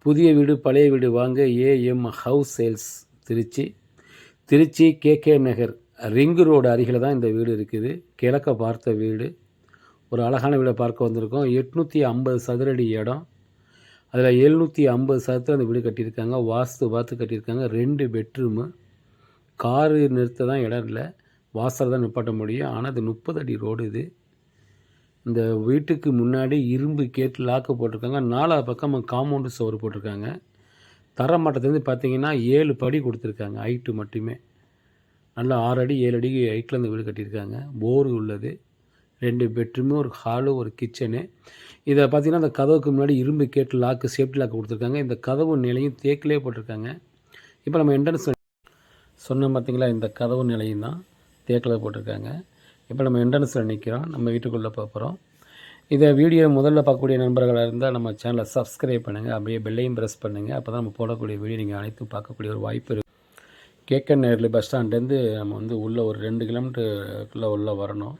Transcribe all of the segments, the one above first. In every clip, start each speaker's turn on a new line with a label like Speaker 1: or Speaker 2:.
Speaker 1: புதிய வீடு பழைய வீடு வாங்க AM house sales Trichy KK Nagar ring road அருகில் தான் இந்த வீடு இருக்குது. கிழக்க பார்த்த வீடு, ஒரு அழகான வீடை பார்க்க வந்திருக்கோம். 850 சதுரடி இடம், அதில் 750 சதுரத்தில் அந்த வீடு கட்டியிருக்காங்க. வாஸ்து பார்த்து கட்டியிருக்காங்க. 2 பெட்ரூமு, காரு நிறுத்த தான் இடம் இல்லை, வாசல் தான் நிப்பாட்ட முடியும். ஆனால் அது 30 அடி ரோடு. இது இந்த வீட்டுக்கு முன்னாடி இரும்பு கேட் லாக்கு போட்டிருக்காங்க. 4 பக்கம் காம்பவுண்டு சுவர் போட்டிருக்காங்க. தரமட்டத்துலேருந்து பார்த்தீங்கன்னா 7 படி கொடுத்துருக்காங்க, ஹைட்டு மட்டுமே. நல்லா 6 அடி 7 அடி ஹைட்டில் அந்த வீடு கட்டியிருக்காங்க. போரு உள்ளது. 2 பெட்ரூமு, ஒரு ஹாலு, ஒரு கிச்சனு. இதை பார்த்திங்கன்னா அந்த கதவுக்கு முன்னாடி இரும்பு கேட்டு லாக்கு, சேஃப்டி லாக்கு கொடுத்துருக்காங்க. இந்த கதவு நிலையும் தேக்கிலே போட்டிருக்காங்க. இப்போ நம்ம என்ட்ரன்ஸ் சொன்னோம் பார்த்திங்களா, இந்த கதவு நிலையும் தான் தேக்கில் போட்டிருக்காங்க. இப்போ நம்ம என்ட்ரன்ஸில் நிற்கிறோம். நம்ம வீட்டுக்குள்ளே போகிறோம். இதை வீடியோ முதல்ல பார்க்கக்கூடிய நண்பர்களாக இருந்தால் நம்ம சேனலை சப்ஸ்கிரைப் பண்ணுங்கள், அப்படியே பெல்லையும் ப்ரெஸ் பண்ணுங்கள். அப்போ தான் நம்ம போடக்கூடிய வீடியோ நீங்கள் அனைத்தும் பார்க்கக்கூடிய ஒரு வாய்ப்பு இருக்குது. கேகே நகர் பஸ் ஸ்டாண்ட்லேருந்து நம்ம உள்ளே ஒரு 2 கிலோமீட்டருக்குள்ளே உள்ளே வரணும்.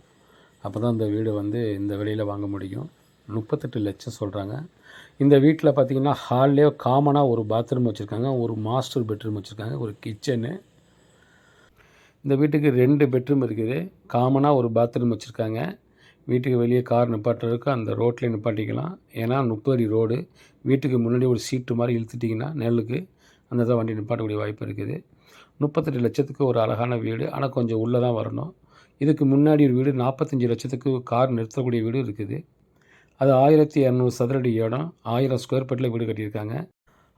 Speaker 1: அப்போ தான் இந்த வீடு இந்த விலையில் வாங்க முடியும். 38 லட்சம் சொல்கிறாங்க. இந்த வீட்டில் பார்த்திங்கன்னா ஹால்லே காமனாக ஒரு பாத்ரூம் வச்சுருக்காங்க, ஒரு மாஸ்டர் பெட்ரூம் வச்சுருக்காங்க, ஒரு கிச்சனு. இந்த வீட்டுக்கு 2 பெட்ரூம் இருக்குது. காமனாக ஒரு பாத்ரூம் வச்சுருக்காங்க. வீட்டுக்கு வெளியே கார் நிப்பாட்டுறதுக்கு அந்த ரோட்டில் நிப்பாட்டிக்கலாம். ஏன்னா 30 அடி ரோடு. வீட்டுக்கு முன்னாடி ஒரு சீட்டு மாதிரி இழுத்துட்டிங்கன்னா நெல்லுக்கு அந்த இதை வண்டி நிப்பாட்டக்கூடிய வாய்ப்பு இருக்குது. 38 லட்சத்துக்கு ஒரு அழகான வீடு. ஆனால் கொஞ்சம் உள்ளே தான் வரணும். இதுக்கு முன்னாடி ஒரு வீடு 45 லட்சத்துக்கு கார் நிறுத்தக்கூடிய வீடு இருக்குது. அது 1200 சதுரடி இடம், 1000 ஸ்கொயர் ஃபீட்டில் வீடு கட்டியிருக்காங்க.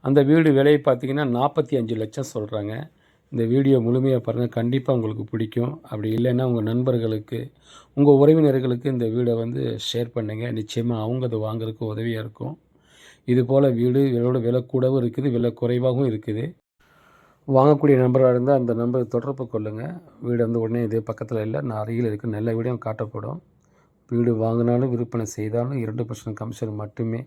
Speaker 1: அந்த வீடு விலையை பார்த்திங்கன்னா 45 லட்சம் சொல்கிறாங்க. இந்த வீடியோ முழுமையாக பாருங்கள், கண்டிப்பாக உங்களுக்கு பிடிக்கும். அப்படி இல்லைன்னா உங்கள் நண்பர்களுக்கு, உங்கள் உறவினர்களுக்கு இந்த வீடை ஷேர் பண்ணுங்கள். நிச்சயமாக அவங்க அதை வாங்குறதுக்கு உதவியாக இருக்கும். இதுபோல் வீடு விலை கூடவும் இருக்குது, விலை குறைவாகவும் இருக்குது. வாங்கக்கூடிய நம்பராக இருந்தால் அந்த நம்பரை தொடர்பு கொள்ளுங்கள். வீடு உடனே இதே பக்கத்தில் இல்லை, நான் அருகில் இருக்குது. நல்ல வீடியோ காட்டப்படும். வீடு வாங்கினாலும் விற்பனை செய்தாலும் 2% கமிஷன் மட்டுமே.